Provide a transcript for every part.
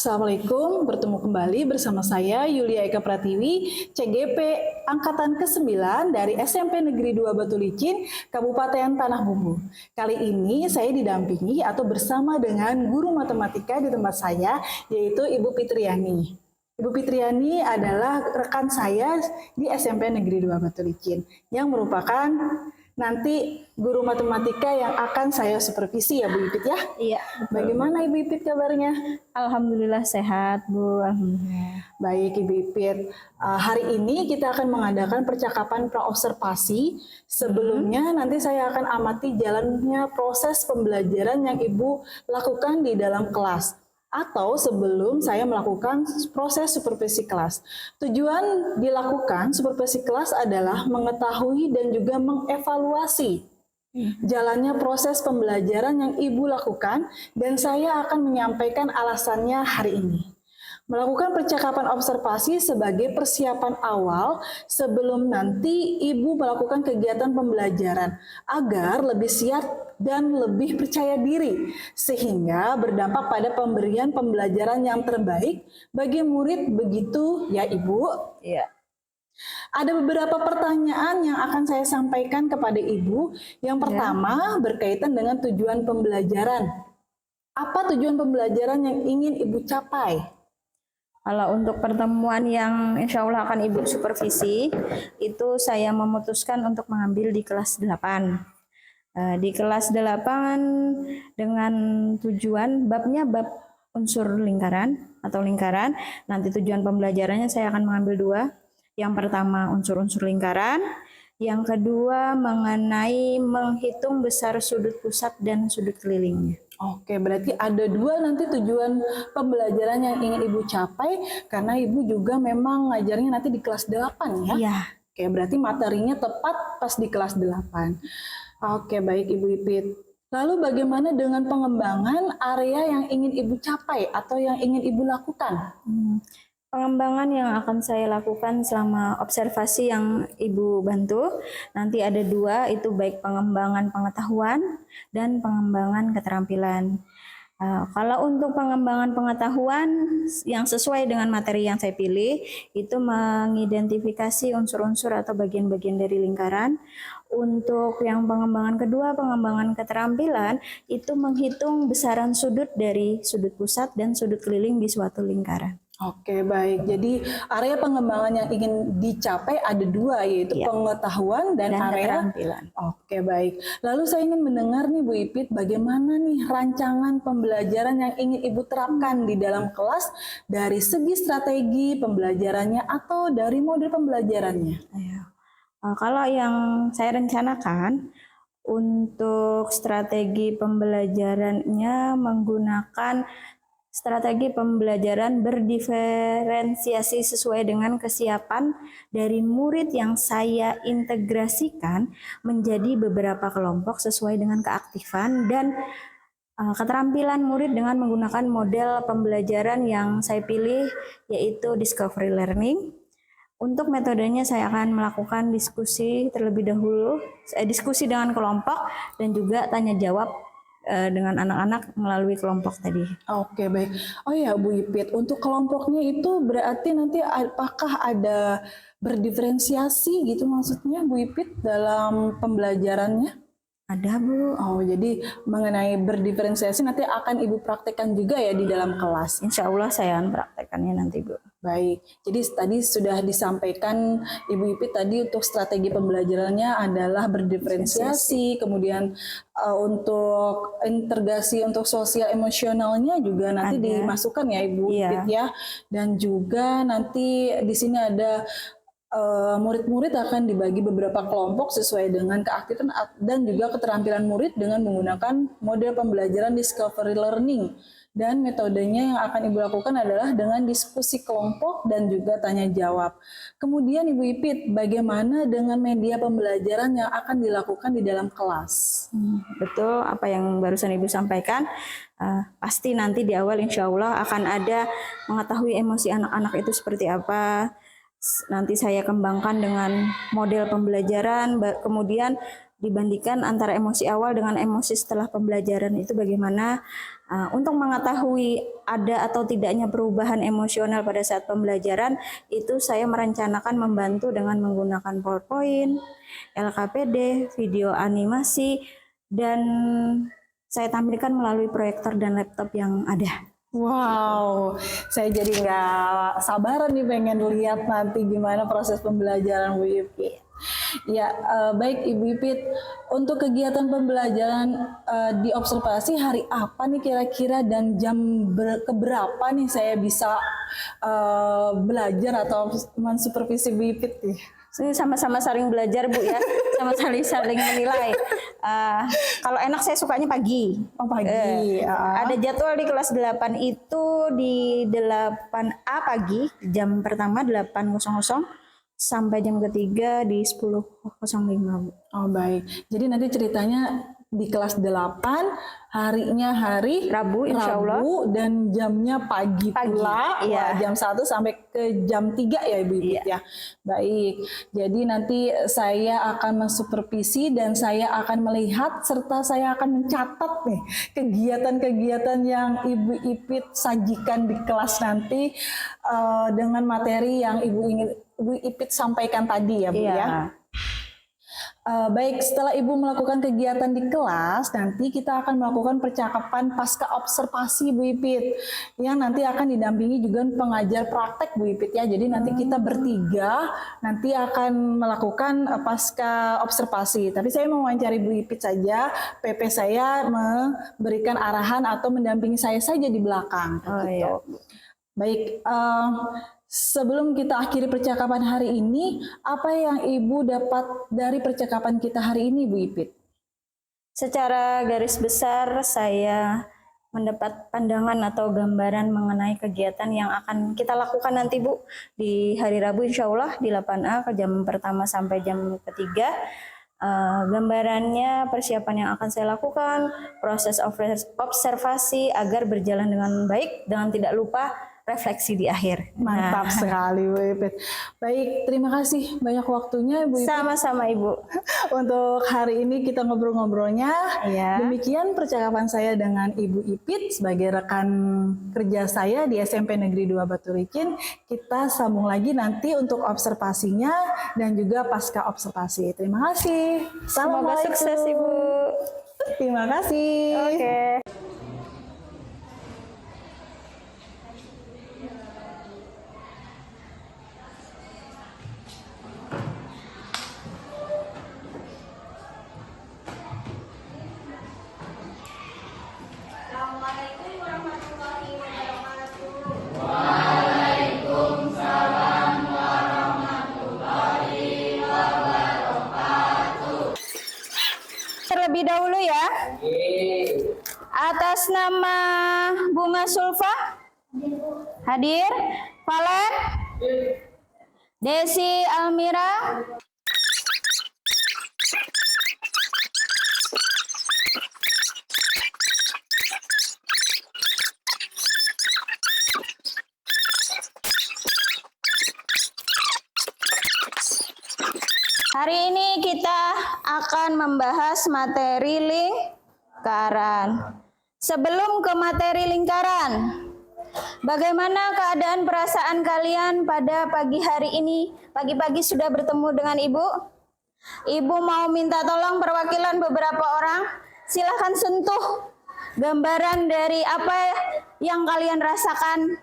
Assalamualaikum, bertemu kembali bersama saya Yulia Eka Pratiwi, CGP Angkatan ke-9 dari SMP Negeri 2 Batu Licin, Kabupaten Tanah Bumbu. Kali ini saya didampingi atau bersama dengan guru matematika di tempat saya, yaitu Ibu Fitriani. Ibu Fitriani adalah rekan saya di SMP Negeri 2 Batu Licin, yang merupakan nanti guru matematika yang akan saya supervisi ya Bu Ipit ya. Iya. Betul. Bagaimana Ibu Ipit kabarnya? Alhamdulillah sehat Bu. Alhamdulillah. Baik Ibu Ipit. Hari ini kita akan mengadakan percakapan praobservasi. Sebelumnya nanti saya akan amati jalannya proses pembelajaran yang Ibu lakukan di dalam kelas. Atau sebelum saya melakukan proses supervisi kelas. Tujuan dilakukan supervisi kelas adalah mengetahui dan juga mengevaluasi jalannya proses pembelajaran yang Ibu lakukan, dan saya akan menyampaikan alasannya hari ini. Melakukan percakapan observasi sebagai persiapan awal sebelum nanti Ibu melakukan kegiatan pembelajaran agar lebih siap dan lebih percaya diri sehingga berdampak pada pemberian pembelajaran yang terbaik bagi murid, begitu ya Ibu? Iya. Ada beberapa pertanyaan yang akan saya sampaikan kepada Ibu. Yang pertama berkaitan dengan tujuan pembelajaran. Apa tujuan pembelajaran yang ingin Ibu capai? Kalau untuk pertemuan yang insya Allah akan Ibu supervisi, itu saya memutuskan untuk mengambil di kelas 8. Di kelas 8 dengan tujuan babnya bab unsur lingkaran atau lingkaran. Nanti tujuan pembelajarannya saya akan mengambil 2. Yang pertama unsur-unsur lingkaran, yang kedua mengenai menghitung besar sudut pusat dan sudut kelilingnya. Oke, berarti ada 2 nanti tujuan pembelajaran yang ingin Ibu capai, karena Ibu juga memang ngajarnya nanti di kelas 8 ya? Iya. Oke, berarti materinya tepat pas di kelas 8. Oke, baik Ibu Ipit. Lalu bagaimana dengan pengembangan area yang ingin Ibu capai atau yang ingin Ibu lakukan? Pengembangan yang akan saya lakukan selama observasi yang Ibu bantu, nanti ada 2, itu baik pengembangan pengetahuan dan pengembangan keterampilan. Kalau untuk pengembangan pengetahuan yang sesuai dengan materi yang saya pilih, itu mengidentifikasi unsur-unsur atau bagian-bagian dari lingkaran. Untuk yang pengembangan kedua, pengembangan keterampilan, itu menghitung besaran sudut dari sudut pusat dan sudut keliling di suatu lingkaran. Oke, baik. Jadi area pengembangan yang ingin dicapai ada 2, yaitu pengetahuan dan area keterampilan. Oke, baik. Lalu saya ingin mendengar nih Bu Ipit, bagaimana nih rancangan pembelajaran yang ingin Ibu terapkan di dalam kelas dari segi strategi pembelajarannya atau dari model pembelajarannya? Kalau yang saya rencanakan untuk strategi pembelajarannya menggunakan strategi pembelajaran berdiferensiasi sesuai dengan kesiapan dari murid yang saya integrasikan menjadi beberapa kelompok sesuai dengan keaktifan dan keterampilan murid dengan menggunakan model pembelajaran yang saya pilih, yaitu discovery learning. Untuk metodenya saya akan melakukan diskusi terlebih dahulu, diskusi dengan kelompok dan juga tanya jawab dengan anak-anak melalui kelompok tadi. Oke, baik. Oh ya Bu Ipit, untuk kelompoknya itu berarti nanti apakah ada berdiferensiasi gitu maksudnya Bu Ipit dalam pembelajarannya? Ada Bu. Oh, jadi mengenai berdiferensiasi nanti akan Ibu praktekkan juga ya di dalam kelas? Insya Allah saya akan praktekkannya nanti Bu. Baik, jadi tadi sudah disampaikan Ibu Ipit tadi untuk strategi pembelajarannya adalah berdiferensiasi, kemudian untuk integrasi untuk sosial emosionalnya juga nanti dimasukkan ya Ibu Ipit ya, dan juga nanti di sini ada murid-murid akan dibagi beberapa kelompok sesuai dengan keaktifan dan juga keterampilan murid dengan menggunakan model pembelajaran discovery learning. Dan metodenya yang akan Ibu lakukan adalah dengan diskusi kelompok dan juga tanya jawab. Kemudian Ibu Ipit, bagaimana dengan media pembelajaran yang akan dilakukan di dalam kelas? Betul apa yang barusan Ibu sampaikan. Pasti nanti di awal insya Allah akan ada mengetahui emosi anak-anak itu seperti apa. Nanti saya kembangkan dengan model pembelajaran, kemudian dibandingkan antara emosi awal dengan emosi setelah pembelajaran itu bagaimana. Untuk mengetahui ada atau tidaknya perubahan emosional pada saat pembelajaran, itu saya merencanakan membantu dengan menggunakan PowerPoint, LKPD, video animasi, dan saya tampilkan melalui proyektor dan laptop yang ada. Wow, saya jadi nggak sabaran nih pengen lihat nanti gimana proses pembelajaran Bu Ipit. Ya, baik Ibu Ipit, untuk kegiatan pembelajaran di observasi hari apa nih kira-kira dan jam keberapa nih saya bisa belajar atau mensupervisi Bu Ipit nih? Ini sama-sama saling belajar Bu ya, sama saling menilai. Kalau enak saya sukanya pagi. Oh pagi. Ada jadwal di kelas 8 itu di 8A pagi, jam pertama 8.00 sampai jam ketiga di 10.05 Bu. Oh baik, jadi nanti ceritanya di kelas 8, harinya hari Rabu insya Allah. Rabu dan jamnya pagi pula, iya. jam 1 sampai ke jam 3 ya Ibu Ipit ya. Baik, jadi nanti saya akan mensupervisi dan saya akan melihat serta saya akan mencatat nih kegiatan-kegiatan yang Ibu Ipit sajikan di kelas nanti dengan materi yang Ibu Ipit sampaikan tadi ya Bu ya. Baik, setelah Ibu melakukan kegiatan di kelas, nanti kita akan melakukan percakapan pasca observasi Bu Ipit, yang nanti akan didampingi juga pengajar praktek Bu Ipit ya. Jadi nanti kita bertiga nanti akan melakukan pasca observasi. Tapi saya mau wawancari Bu Ipit saja, PP saya memberikan arahan atau mendampingi saya saja di belakang. Iya. Baik, sebelum kita akhiri percakapan hari ini, apa yang Ibu dapat dari percakapan kita hari ini, Bu Ipit? Secara garis besar saya mendapat pandangan atau gambaran mengenai kegiatan yang akan kita lakukan nanti Bu di hari Rabu insya Allah di 8A ke jam pertama sampai jam ketiga. Gambarannya persiapan yang akan saya lakukan, proses observasi agar berjalan dengan baik dengan tidak lupa refleksi di akhir. Mantap sekali Bu Ipit. Baik, terima kasih banyak waktunya Bu Ipit. Sama-sama Ibu. Untuk hari ini kita ngobrol-ngobrolnya. Ya. Demikian percakapan saya dengan Ibu Ipit sebagai rekan kerja saya di SMP Negeri 2 Batu Licin. Kita sambung lagi nanti untuk observasinya dan juga pasca observasi. Terima kasih. Semoga sukses Ibu. Terima kasih. Oke. Assalamualaikum warahmatullahi wabarakatuh. Waalaikumsalam warahmatullahi wabarakatuh. Terlebih dahulu ya. Atas nama Bunga Sulfa hadir, Valen, Desi Almira, hari ini kita akan membahas materi lingkaran. Sebelum ke materi lingkaran, bagaimana keadaan perasaan kalian pada pagi hari ini? Pagi-pagi sudah bertemu dengan Ibu? Ibu mau minta tolong perwakilan beberapa orang. Silahkan sentuh gambaran dari apa yang kalian rasakan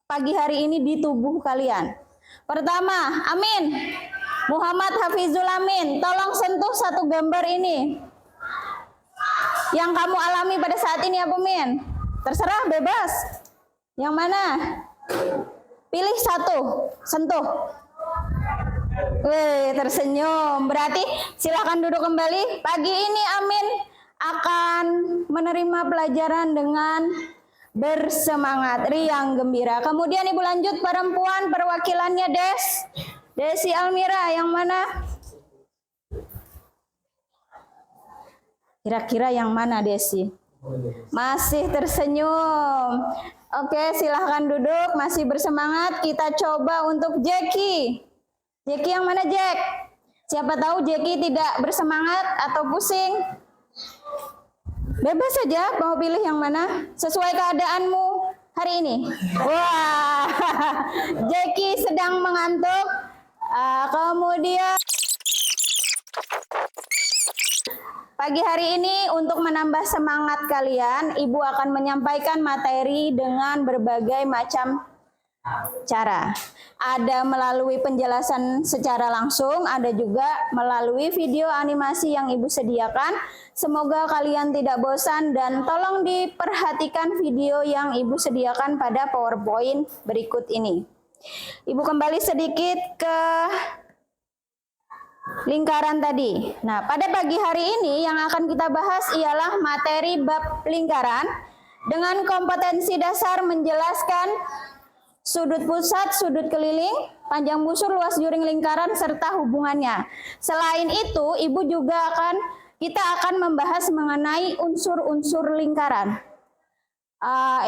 pagi hari ini di tubuh kalian. Pertama, Amin. Muhammad Hafizul Amin, tolong sentuh satu gambar ini. Yang kamu alami pada saat ini apa, Min? Terserah, bebas. Yang mana? Pilih satu, sentuh. Wih, tersenyum. Berarti silakan duduk kembali. Pagi ini Amin akan menerima pelajaran dengan bersemangat, riang, gembira. Kemudian Ibu lanjut perempuan, perwakilannya Desi Almira, yang mana? Kira-kira yang mana Desi? Masih tersenyum. Oke, silahkan duduk, masih bersemangat. Kita coba untuk Jackie. Jackie yang mana, Jack? Siapa tahu Jackie tidak bersemangat atau pusing. Bebas saja mau pilih yang mana sesuai keadaanmu hari ini. Wah, Jackie sedang mengantuk. Kemudian pagi hari ini untuk menambah semangat kalian, Ibu akan menyampaikan materi dengan berbagai macam cara. Ada melalui penjelasan secara langsung, ada juga melalui video animasi yang Ibu sediakan. Semoga kalian tidak bosan dan tolong diperhatikan video yang Ibu sediakan pada PowerPoint berikut ini. Ibu kembali sedikit ke lingkaran tadi. Nah, pada pagi hari ini yang akan kita bahas ialah materi bab lingkaran dengan kompetensi dasar menjelaskan sudut pusat, sudut keliling, panjang busur, luas juring lingkaran, serta hubungannya. Selain itu, kita akan membahas mengenai unsur-unsur lingkaran.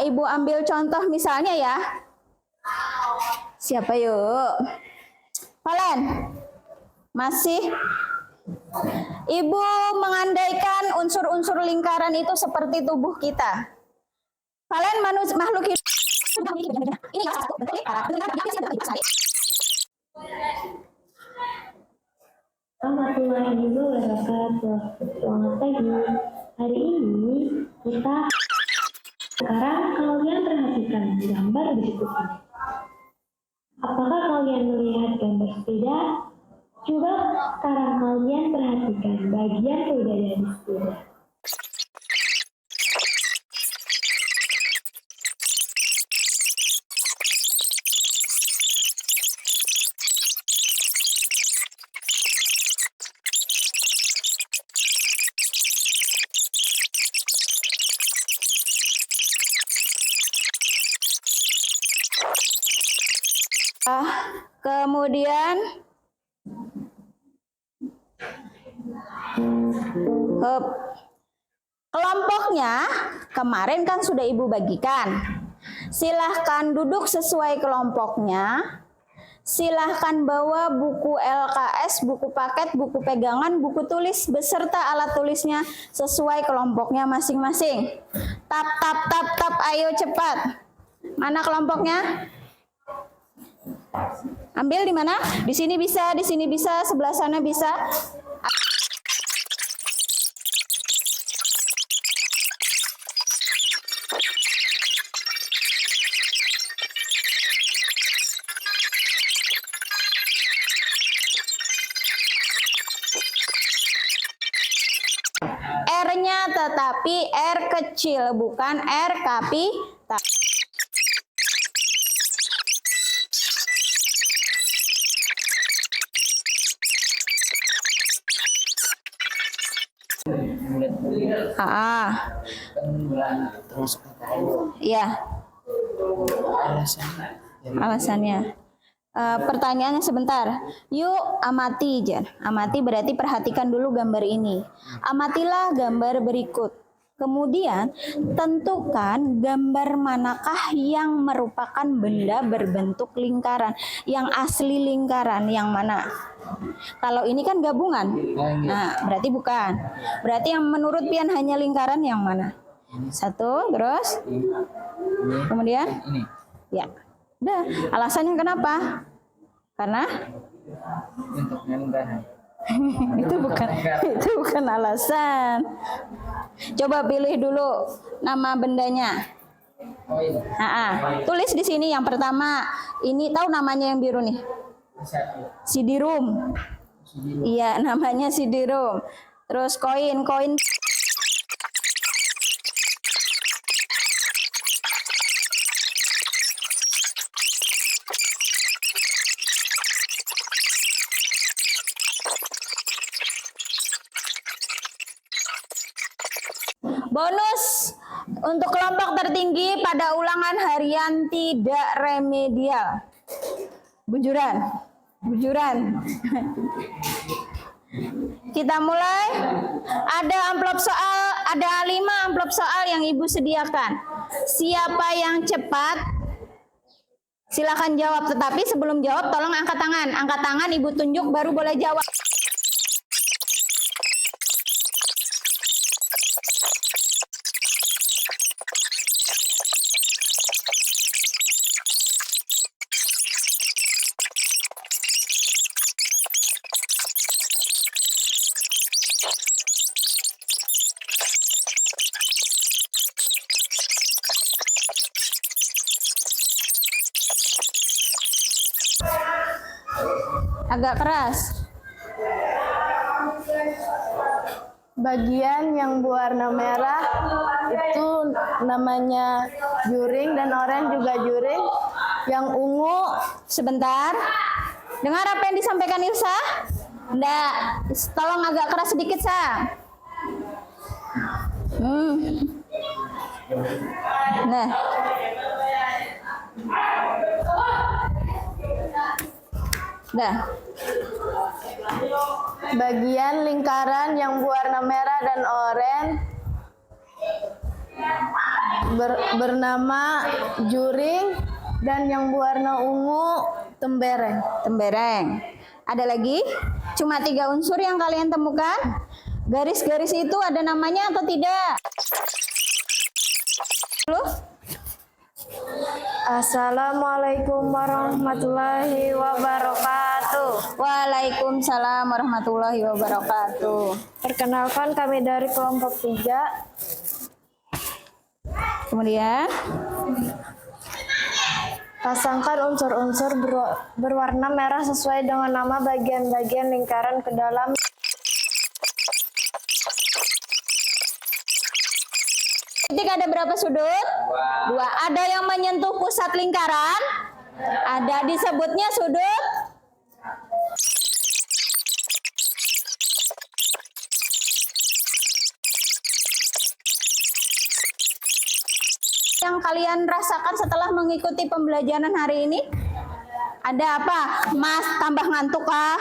Ibu ambil contoh misalnya ya. Siapa yuk? Valen. Masih? Ibu mengandaikan unsur-unsur lingkaran itu seperti tubuh kita. Valen makhluk hidup. Ini Warahmatullahi wabarakatuh. Selamat pagi. Hari ini sekarang kalian perhatikan gambar berikut ini. Apakah kalian melihat gambar sepeda? Coba sekarang kalian perhatikan bagian roda dari sepeda. Kemudian kelompoknya kemarin kan sudah Ibu bagikan. Silahkan duduk sesuai kelompoknya. Silahkan bawa buku LKS, buku paket, buku pegangan, buku tulis beserta alat tulisnya sesuai kelompoknya masing-masing. Tap, tap, tap, tap, ayo cepat. Mana kelompoknya? Ambil di mana? Di sini bisa, sebelah sana bisa. R-nya tetapi R kecil, bukan R kapital. Ya. Alasannya. Pertanyaannya sebentar. Yuk amati, Jan. Amati berarti perhatikan dulu gambar ini. Amatilah gambar berikut. Kemudian tentukan gambar manakah yang merupakan benda berbentuk lingkaran, yang asli lingkaran, yang mana? Kalau ini kan gabungan. Nah, berarti bukan. Berarti yang menurut Pian hanya lingkaran yang mana? Satu, terus? Kemudian? Ini. Ya. Udah, alasannya kenapa? Karena Untuk lingkaran. itu bukan alasan. Coba pilih dulu nama bendanya. Oh ini. Tulis di sini yang pertama. Ini tahu namanya yang biru nih? CD-ROM. Iya, namanya CD-ROM. Terus koin. Bonus untuk kelompok tertinggi pada ulangan harian tidak remedial. Bujuran. Kita mulai. Ada amplop soal, ada 5 amplop soal yang Ibu sediakan. Siapa yang cepat? Silakan jawab, tetapi sebelum jawab tolong angkat tangan. Angkat tangan, Ibu tunjuk baru boleh jawab. Agak keras. Bagian yang berwarna merah itu namanya juring dan oranye juga juring. Yang ungu Sebentar. Dengar apa yang disampaikan Ilsa? Nggak, tolong agak keras sedikit, Sa. Nah. Dah. bagian lingkaran yang berwarna merah dan oranye bernama juring dan yang berwarna ungu tembereng. Tembereng. Ada lagi? Cuma 3 unsur yang kalian temukan? Garis-garis itu ada namanya atau tidak? Lu? Assalamualaikum warahmatullahi wabarakatuh. Waalaikumsalam warahmatullahi wabarakatuh. Perkenalkan kami dari kelompok 3. Kemudian, Pasangkan unsur-unsur berwarna merah sesuai dengan nama bagian-bagian lingkaran ke dalam. titik ada berapa sudut? 2. Ada yang menyentuh pusat lingkaran? Ada, disebutnya sudut. Yang kalian rasakan setelah mengikuti pembelajaran hari ini? Ada apa? Mas, tambah ngantuk kah?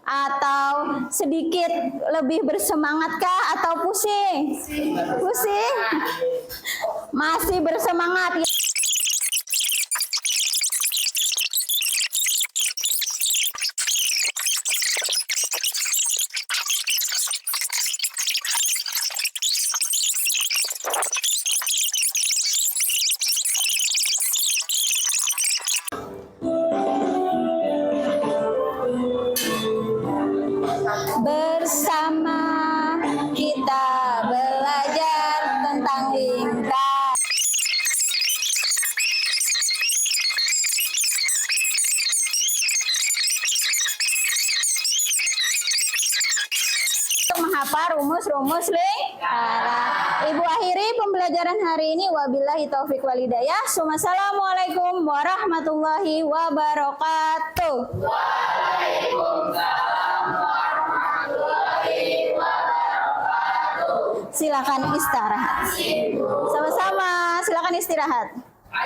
Atau sedikit lebih bersemangat kah? Atau pusing? Pusing? Masih bersemangat. Bersama kita belajar tentang lingkaran. Untuk menghafal rumus-rumus lingkaran. Ibu akhiri pembelajaran hari ini. Wabillahi taufik walhidayah. Wassalamualaikum warahmatullahi wabarakatuh. Silakan istirahat. Sama-sama, silakan istirahat.